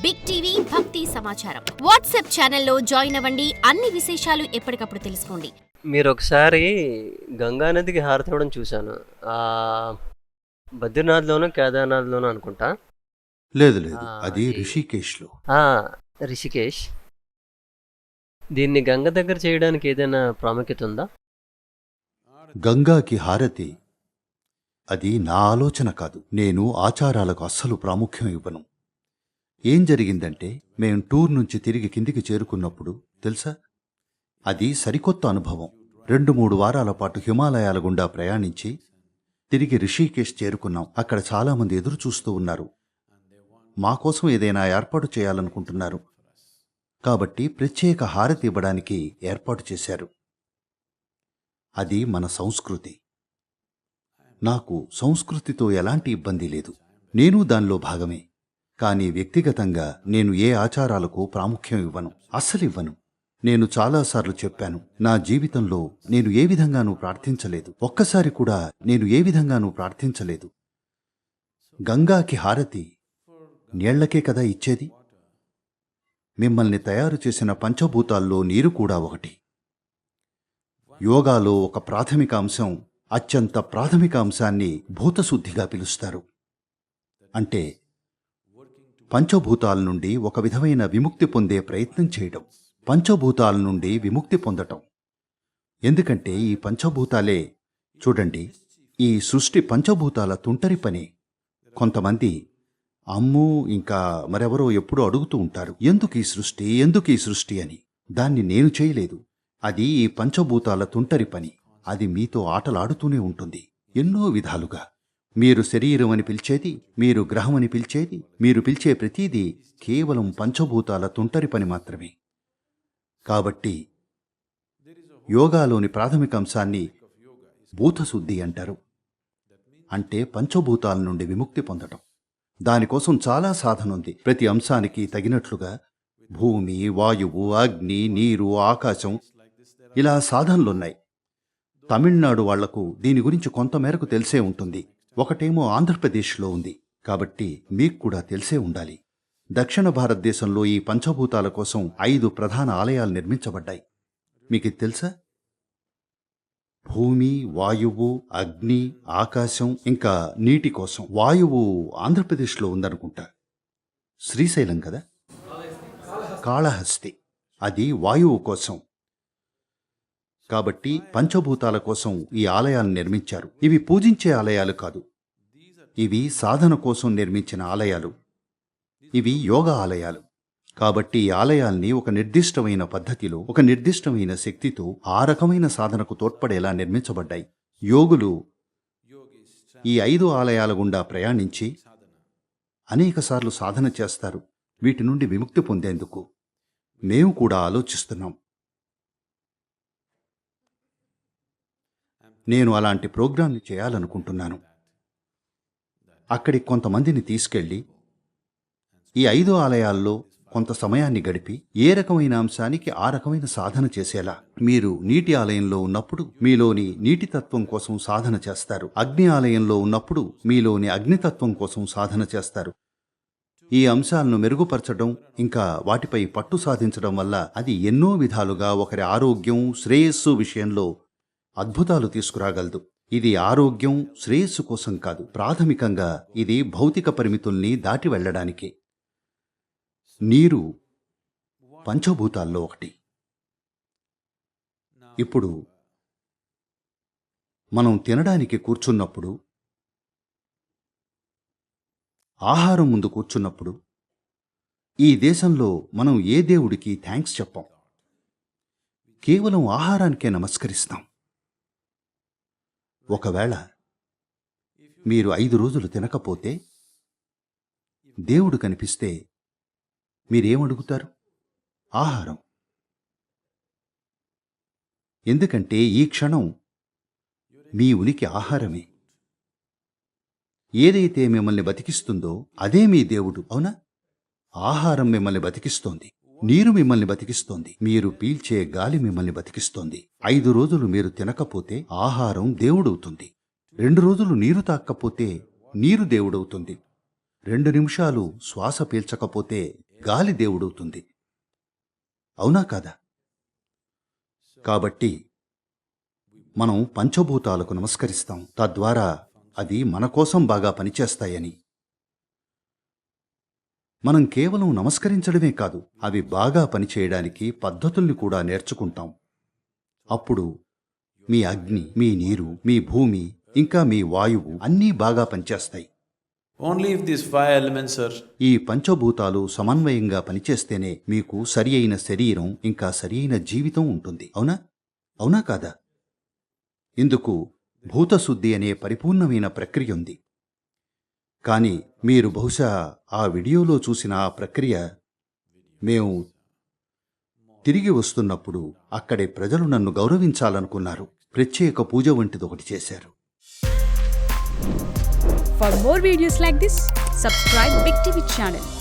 Big TV భక్తి సమాచారం WhatsApp ఛానల్లో జాయిన్ అవ్వండి. అన్ని విశేషాలు ఎప్పటికప్పుడు తెలుసుకోండి. మీరు ఒకసారి గంగా నదికి హారతివ్వడం చూశాను. బద్రీనాథ్లోనూ కేదార్నాథ్లోనూ అనుకుంటా. లేదు లేదు, అది అది రిషికేశ్లో. ఆ, రిషికేష్. దీన్ని గంగ దగ్గర చేయడానికి ఏదైనా ప్రాముఖ్యత ఉందా? గంగాకి హారతి అది నా ఆలోచన కాదు. నేను ఆచారాలకు అస్సలు ప్రాముఖ్యం ఇవ్వను. ఏం జరిగిందంటే, మేం టూర్ నుంచి తిరిగి కిందికి చేరుకున్నప్పుడు తెలుసా, అది సరికొత్త అనుభవం. 2-3 వారాల పాటు హిమాలయాల గుండా ప్రయాణించి తిరిగి రిషికేశ్ చేరుకున్నాం. అక్కడ చాలామంది ఎదురు చూస్తూ ఉన్నారు. మా కోసం ఏదైనా ఏర్పాటు చేయాలనుకుంటున్నారు. కాబట్టి ప్రత్యేక హారతి ఇవ్వడానికి ఏర్పాటు చేశారు. అది మన సంస్కృతి. నాకు సంస్కృతితో ఎలాంటి ఇబ్బంది లేదు. నేను దానిలో భాగమే. కానీ వ్యక్తిగతంగా నేను ఏ ఆచారాలకు ప్రాముఖ్యం ఇవ్వను, అస్సలివ్వను. నేను చాలాసార్లు చెప్పాను, నా జీవితంలో నేను ఏ విధంగానూ ప్రార్థించలేదు. ఒక్కసారి కూడా నేను ఏ విధంగానూ ప్రార్థించలేదు. గంగాకి హారతి నీళ్లకే కదా ఇచ్చేది. మిమ్మల్ని తయారు చేసిన పంచభూతాల్లో నీరు కూడా ఒకటి. యోగాలో ఒక ప్రాథమిక అంశం, అత్యంత ప్రాథమిక అంశాన్ని భూతశుద్ధిగా పిలుస్తారు. అంటే పంచభూతాల నుండి ఒక విధమైన విముక్తి పొందే ప్రయత్నం చేయడం, పంచభూతాల నుండి విముక్తి పొందటం. ఎందుకంటే ఈ పంచభూతాలే, చూడండి, ఈ సృష్టి పంచభూతాల తుంటరి పని. కొంతమంది అమ్మూ ఇంకా మరెవరో ఎప్పుడూ అడుగుతూ ఉంటారు, ఎందుకు ఈ సృష్టి, ఎందుకు ఈ సృష్టి అని. దాన్ని నేను చేయలేదు. అది ఈ పంచభూతాల తుంటరి పని. అది మీతో ఆటలాడుతూనే ఉంటుంది ఎన్నో విధాలుగా. మీరు శరీరం అని పిలిచేది, మీరు గ్రహం అని పిలిచేది, మీరు పిలిచే ప్రతీదీ కేవలం పంచభూతాల తుంటరి పని మాత్రమే. కాబట్టి యోగాలోని ప్రాథమిక అంశాన్ని భూతశుద్ధి అంటారు. అంటే పంచభూతాల నుండి విముక్తి పొందటం. దానికోసం చాలా సాధన ఉంది. ప్రతి అంశానికి తగినట్లుగా భూమి, వాయువు, అగ్ని, నీరు, ఆకాశం, ఇలా సాధనలున్నాయి. తమిళనాడు వాళ్లకు దీని గురించి కొంతమేరకు తెలిసే ఉంటుంది. ఒకటేమో ఆంధ్రప్రదేశ్లో ఉంది. కాబట్టి మీకు కూడా తెలిసే ఉండాలి. దక్షిణ భారతదేశంలో ఈ పంచభూతాల కోసం 5 ప్రధాన ఆలయాలు నిర్మించబడ్డాయి. మీకు తెలుసా? భూమి, వాయువు, అగ్ని, ఆకాశం, ఇంకా నీటి కోసం. వాయువు ఆంధ్రప్రదేశ్లో ఉందనుకుంటా. శ్రీశైలం కదా. కాళహస్తి, అది వాయువు కోసం. కాబట్టి పంచభూతాల కోసం ఈ ఆలయాలను నిర్మించారు. ఇవి పూజించే ఆలయాలు కాదు. ఇవి సాధన కోసం నిర్మించిన ఆలయాలు. ఇవి యోగా ఆలయాలు. కాబట్టి ఈ ఆలయాల్ని ఒక నిర్దిష్టమైన పద్ధతిలో, ఒక నిర్దిష్టమైన శక్తితో ఆ రకమైన సాధనకు తోడ్పడేలా నిర్మించబడ్డాయి. యోగులు ఈ 5 ఆలయాల గుండా ప్రయాణించి అనేకసార్లు సాధన చేస్తారు, వీటి నుండి విముక్తి పొందేందుకు. మేము కూడా ఆలోచిస్తున్నాం. నేను అలాంటి ప్రోగ్రాంని చేయాలనుకుంటున్నాను. అక్కడికి కొంతమందిని తీసుకెళ్ళి ఈ 5 ఆలయాల్లో కొంత సమయాన్ని గడిపి ఏ రకమైన అంశానికి ఆ రకమైన సాధన చేసేలా. మీరు నీటి ఆలయంలో ఉన్నప్పుడు మీలోని నీటితత్వం కోసం సాధన చేస్తారు. అగ్ని ఆలయంలో ఉన్నప్పుడు మీలోని అగ్నితత్వం కోసం సాధన చేస్తారు. ఈ అంశాలను మెరుగుపరచడం, ఇంకా వాటిపై పట్టు సాధించడం వల్ల అది ఎన్నో విధాలుగా ఒకరి ఆరోగ్యం, శ్రేయస్సు విషయంలో అద్భుతాలు తీసుకురాగలదు. ఇది ఆరోగ్యం, శ్రేయస్సు కోసం కాదు. ప్రాథమికంగా ఇది భౌతిక పరిమితుల్ని దాటి వెళ్ళడానికి. నీరు పంచభూతాల్లో ఒకటి. ఇప్పుడు మనం తినడానికి కూర్చున్నప్పుడు, ఆహారం ముందు కూర్చున్నప్పుడు, ఈ దేశంలో మనం ఏ దేవుడికి థ్యాంక్స్ చెప్పం. కేవలం ఆహారానికే నమస్కరిస్తాం. ఒకవేళ మీరు 5 రోజులు తినకపోతే, దేవుడు కనిపిస్తే మీరేమడుగుతారు? ఆహారం. ఎందుకంటే ఈ క్షణం మీ ఉనికి ఆహారమే. ఏదైతే మిమ్మల్ని బతికిస్తుందో అదే మీ దేవుడు, అవునా? ఆహారం మిమ్మల్ని బతికిస్తోంది. నీరు మిమ్మల్ని బతికిస్తోంది. మీరు పీల్చే గాలి మిమ్మల్ని బతికిస్తోంది. 5 రోజులు మీరు తినకపోతే ఆహారం దేవుడవుతుంది. 2 రోజులు నీరు తాక్కపోతే నీరు దేవుడవుతుంది. 2 నిమిషాలు శ్వాస పీల్చకపోతే గాలి దేవుడవుతుంది. అవునా కాదా? కాబట్టి మనం పంచభూతాలకు నమస్కరిస్తాం, తద్వారా అది మన కోసం బాగా పనిచేస్తాయని. మనం కేవలం నమస్కరించడమే కాదు, అవి బాగా పనిచేయడానికి పద్ధతుల్ని కూడా నేర్చుకుంటాం. అప్పుడు మీ అగ్ని, మీ నీరు, మీ భూమి, ఇంకా మీ వాయువు అన్నీ బాగా పనిచేస్తాయి. Only if these 5 elements are ఈ పంచభూతాలు సమన్వయంగా పనిచేస్తేనే మీకు సరి అయిన శరీరం, ఇంకా సరి అయిన జీవితం ఉంటుంది. అవునా? అవునా కాదా? ఇందుకు భూతశుద్ధి అనే పరిపూర్ణమైన ప్రక్రియ ఉంది. కానీ మీరు బహుశా ఆ వీడియోలో చూసిన ఆ ప్రక్రియ మేము తిరిగి వస్తున్నప్పుడు అక్కడి ప్రజలు నన్ను గౌరవించాలనుకున్నారు. ప్రత్యేక పూజ వంటిదొకటి చేశారు. For more videos like this, subscribe Big TV channel.